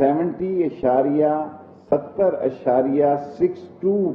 70.62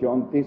34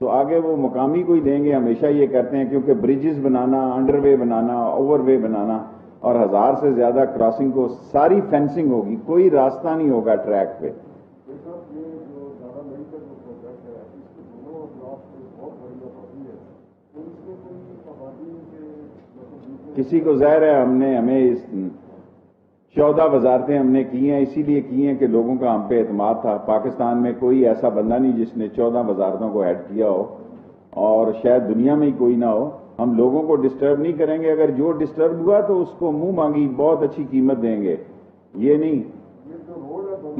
تو آگے وہ مقامی کوئی دیں گے. ہمیشہ یہ کرتے ہیں کیونکہ بریجز بنانا, انڈر وے بنانا, اوور وے بنانا اور 1000 سے زیادہ کراسنگ کو ساری فینسنگ ہوگی, کوئی راستہ نہیں ہوگا ٹریک پہ. کسی کو ظاہر ہے ہمیں اس 14 وزارتیں ہم نے کی ہیں, اسی لیے کی ہیں کہ لوگوں کا ہم پہ اعتماد تھا. پاکستان میں کوئی ایسا بندہ نہیں جس نے 14 وزارتوں کو ہیڈ کیا ہو, اور شاید دنیا میں ہی کوئی نہ ہو. ہم لوگوں کو ڈسٹرب نہیں کریں گے, اگر جو ڈسٹرب ہوا تو اس کو منہ مانگی بہت اچھی قیمت دیں گے. یہ نہیں,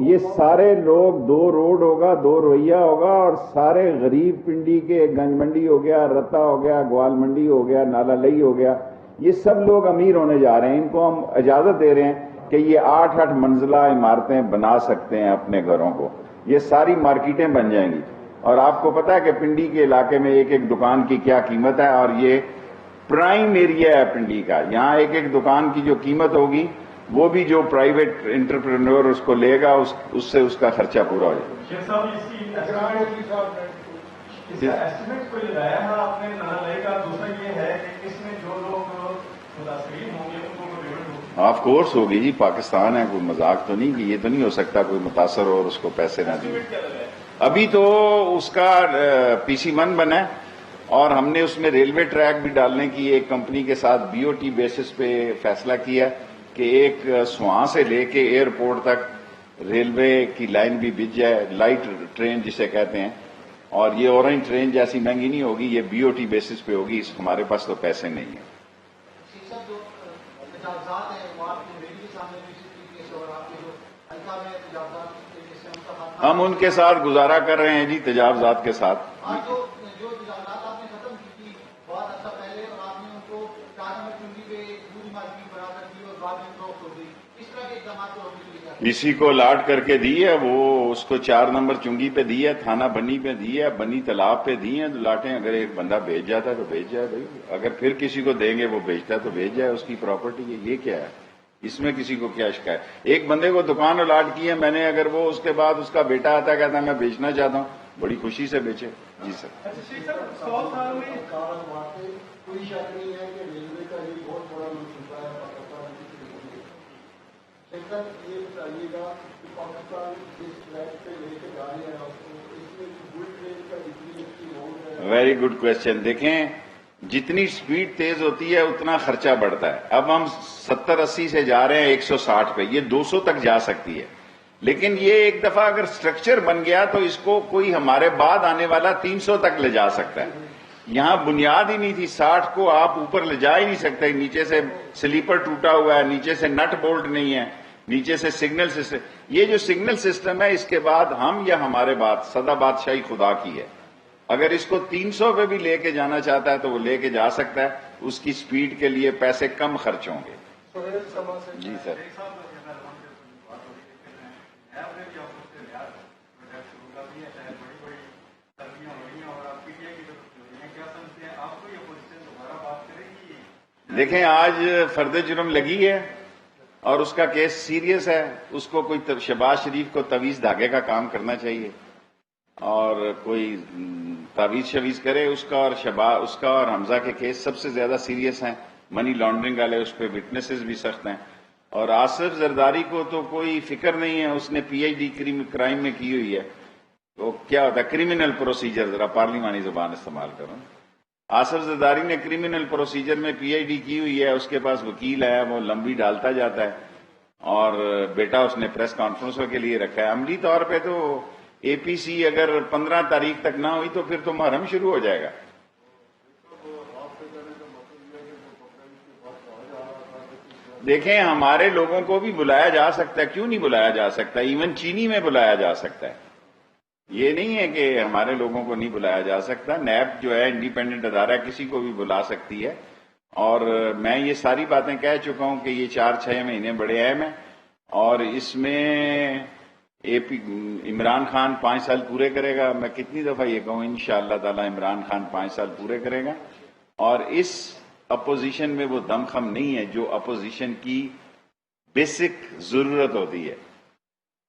یہ سارے لوگ 2 روڈ ہوگا, 2 رویہ ہوگا, اور سارے غریب پنڈی کے, گنج منڈی ہو گیا, رتا ہو گیا, گوال منڈی ہو گیا, نالا لئی ہو گیا, یہ سب لوگ امیر ہونے جا رہے ہیں. ان کو ہم اجازت دے رہے ہیں کہ یہ 8 منزلہ عمارتیں بنا سکتے ہیں اپنے گھروں کو. یہ ساری مارکیٹیں بن جائیں گی. اور آپ کو پتا ہے کہ پنڈی کے علاقے میں ایک ایک دکان کی کیا قیمت ہے, اور یہ پرائم ایریا ہے پنڈی کا. یہاں ایک ایک دکان کی جو قیمت ہوگی وہ بھی جو پرائیویٹ انٹرپرینور اس کو لے گا اس سے اس کا خرچہ پورا ہو جائے گا. ایسٹیمیٹ کوئی لگایا ہے آپ نے نالے کا؟ دوسرا یہ ہے کہ اس میں جو لوگ متاثرین ہوں گے ان کو پیمنٹ ہوگی؟ آف کورس ہوگی جی, پاکستان ہے, کوئی مذاق تو نہیں کہ یہ تو نہیں ہو سکتا کوئی متاثر ہو اور اس کو پیسے نہ دیں. ابھی تو اس کا PC1 بنا ہے, اور ہم نے اس میں ریلوے ٹریک بھی ڈالنے کی ایک کمپنی کے ساتھ BOT بیسس پہ فیصلہ کیا کہ ایک سواں سے لے کے ایئرپورٹ تک ریلوے کی لائن بھی بچ جائے, لائٹ ٹرین جسے کہتے ہیں. اور یہ اورنج ٹرین جیسی مہنگی نہیں ہوگی, یہ BOT بیسس پہ ہوگی. ہمارے پاس تو پیسے نہیں ہیں. ہم ان کے ساتھ گزارا کر رہے ہیں جی, تجاوزات کے ساتھ. کسی کو الاٹ کر کے دی ہے, وہ اس کو 4 نمبر چنگی پہ دی ہے, تھانہ بنی پہ دی ہے, بنی تالاب پہ دی ہیں لاٹیں. اگر ایک بندہ بھیج جاتا ہے تو بھیج جائے بھائی, اگر پھر کسی کو دیں گے وہ بیچتا ہے تو بھیج جائے, اس کی پراپرٹی ہے. یہ کیا ہے, اس میں کسی کو کیا شکایت؟ ایک بندے کو دکان الاٹ کی ہے میں نے, اگر وہ اس کے بعد اس کا بیٹا آتا ہے کہتا ہے میں بیچنا چاہتا ہوں, بڑی خوشی سے بیچے. جی سر. 100 سال میں کوئی شک نہیں ہے کہ ریلوے کا یہ بہت بڑا منصوبہ ہے پاکستان کی. لیکن یہ بتائیے گا کہ پاکستان جس ٹریک پہ لے کے جا رہے ہیں اس میں بل ٹرین کا اتنی اچھی رول ہے. Very good question. دیکھیں, جتنی سپیڈ تیز ہوتی ہے اتنا خرچہ بڑھتا ہے. اب ہم 70-80 سے جا رہے ہیں 160 پہ, یہ 200 تک جا سکتی ہے. لیکن یہ ایک دفعہ اگر سٹرکچر بن گیا تو اس کو کوئی ہمارے بعد آنے والا 300 تک لے جا سکتا ہے. یہاں بنیاد ہی نہیں تھی, 60 کو آپ اوپر لے جا ہی نہیں سکتے. نیچے سے سلیپر ٹوٹا ہوا ہے, نیچے سے نٹ بولٹ نہیں ہے, نیچے سے سگنل سسٹم. یہ جو سگنل سسٹم ہے اس کے بعد ہم یا ہمارے بعد سدا بادشاہی خدا کی ہے. اگر اس کو 300 پہ بھی لے کے جانا چاہتا ہے تو وہ لے کے جا سکتا ہے. اس کی سپیڈ کے لیے پیسے کم خرچ ہوں گے. جی سر. دیکھیں, آج فرد جرم لگی ہے اور اس کا کیس سیریس ہے. اس کو کوئی شہباز شریف کو تویز دھاگے کا کام کرنا چاہیے, اور کوئی تعویذ شویز کرے. اس کا اور حمزہ کے کیس سب سے زیادہ سیریس ہیں, منی لانڈرنگ والے. اس پہ وٹنسز بھی سخت ہیں. اور آصف زرداری کو تو کوئی فکر نہیں ہے, اس نے PhD کرائم میں کی ہوئی ہے. وہ کیا ہوتا ہے کرمنل پروسیجر, ذرا پارلیمانی زبان استعمال کروں. آصف زرداری نے کرمنل پروسیجر میں PhD کی ہوئی ہے. اس کے پاس وکیل ہے, وہ لمبی ڈالتا جاتا ہے, اور بیٹا اس نے پریس کانفرنسوں کے لیے رکھا ہے. عملی طور پہ تو APC اگر 15 تاریخ تک نہ ہوئی تو پھر تو محرم شروع ہو جائے گا. دیکھیں, ہمارے لوگوں کو بھی بلایا جا سکتا ہے, کیوں نہیں بلایا جا سکتا؟ ایون چینی میں بلایا جا سکتا ہے. یہ نہیں ہے کہ ہمارے لوگوں کو نہیں بلایا جا سکتا. نیب جو ہے انڈیپینڈنٹ ادارہ, کسی کو بھی بلا سکتی ہے. اور میں یہ ساری باتیں کہہ چکا ہوں کہ یہ 4-6 مہینے بڑے اہم ہیں, اور اس میں عمران خان 5 سال پورے کرے گا. میں کتنی دفعہ یہ کہوں, انشاءاللہ تعالی عمران خان 5 سال پورے کرے گا. اور اس اپوزیشن میں وہ دم خم نہیں ہے جو اپوزیشن کی بیسک ضرورت ہوتی ہے.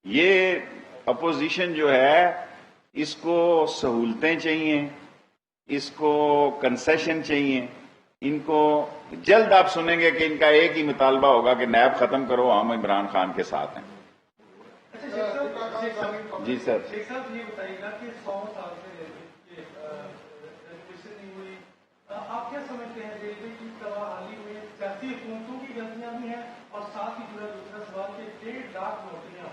یہ اپوزیشن جو ہے اس کو سہولتیں چاہیے, اس کو کنسیشن چاہیے. ان کو جلد آپ سنیں گے کہ ان کا ایک ہی مطالبہ ہوگا کہ نیب ختم کرو، ہم عمران خان کے ساتھ ہیں. جی سر. شیخ صاحب یہ بتائیے گا کہ 100 سال سے رجسٹریشن نہیں ہوئی، آپ کیا سمجھتے ہیں ریلوے کی تباہی میں سیاسی حکومتوں کی غلطیاں بھی ہیں، اور ساتھ ہی جڑا دوسرا سوال کہ 1.5 لاکھ نوکریاں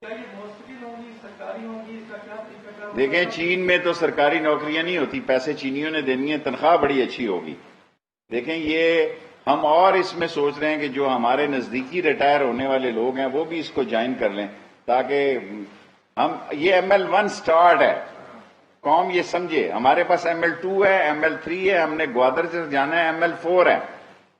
کیا یہ مستقل ہوں گی، سرکاری ہوں گی، اس کا کیا طریقہ؟ دیکھیں چین میں تو سرکاری نوکریاں نہیں ہوتی، پیسے چینیوں نے دینی ہے، تنخواہ بڑی اچھی ہوگی. دیکھیں یہ ہم اور اس میں سوچ رہے ہیں کہ جو ہمارے نزدیکی ریٹائر ہونے والے لوگ ہیں وہ بھی اس کو جوائن کر لیں، تاکہ ہم یہ ML1 سٹارٹ ہے. قوم یہ سمجھے ہمارے پاس ML2 ہے، ML3 ہے، ہم نے گوادر سے جانا ہے، ML4 ہے.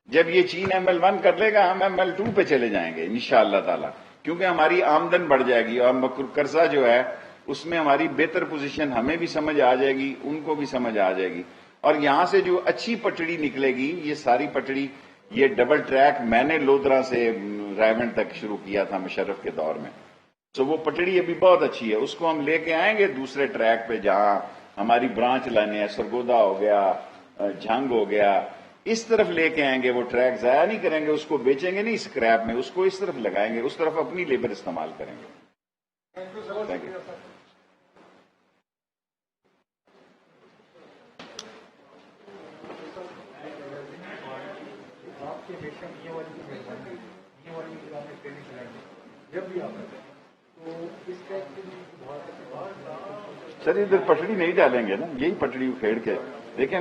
جب یہ چین ML1 کر لے گا ہم ML2 پہ چلے جائیں گے انشاءاللہ تعالی، کیونکہ ہماری آمدن بڑھ جائے گی اور قرضہ جو ہے اس میں ہماری بہتر پوزیشن ہمیں بھی سمجھ آ جائے گی، ان کو بھی سمجھ آ جائے گی. اور یہاں سے جو اچھی پٹڑی نکلے گی، یہ ساری پٹڑی، یہ ڈبل ٹریک میں نے لودرا سے رائمنڈ تک شروع کیا تھا مشرف کے دور میں، تو وہ پٹڑی ابھی بہت اچھی ہے. اس کو ہم لے کے آئیں گے دوسرے ٹریک پہ جہاں ہماری برانچ لانے ہیں، سرگودا ہو گیا، جھنگ ہو گیا، اس طرف لے کے آئیں گے. وہ ٹریک ضائع نہیں کریں گے، اس کو بیچیں گے نہیں اسکریپ میں، اس کو اس طرف لگائیں گے، اس طرف اپنی لیبر استعمال کریں گے. Thank you. سر ادھر پٹڑی نہیں ڈالیں گے نا، یہی پٹڑی اکھیڑ کے دیکھیں.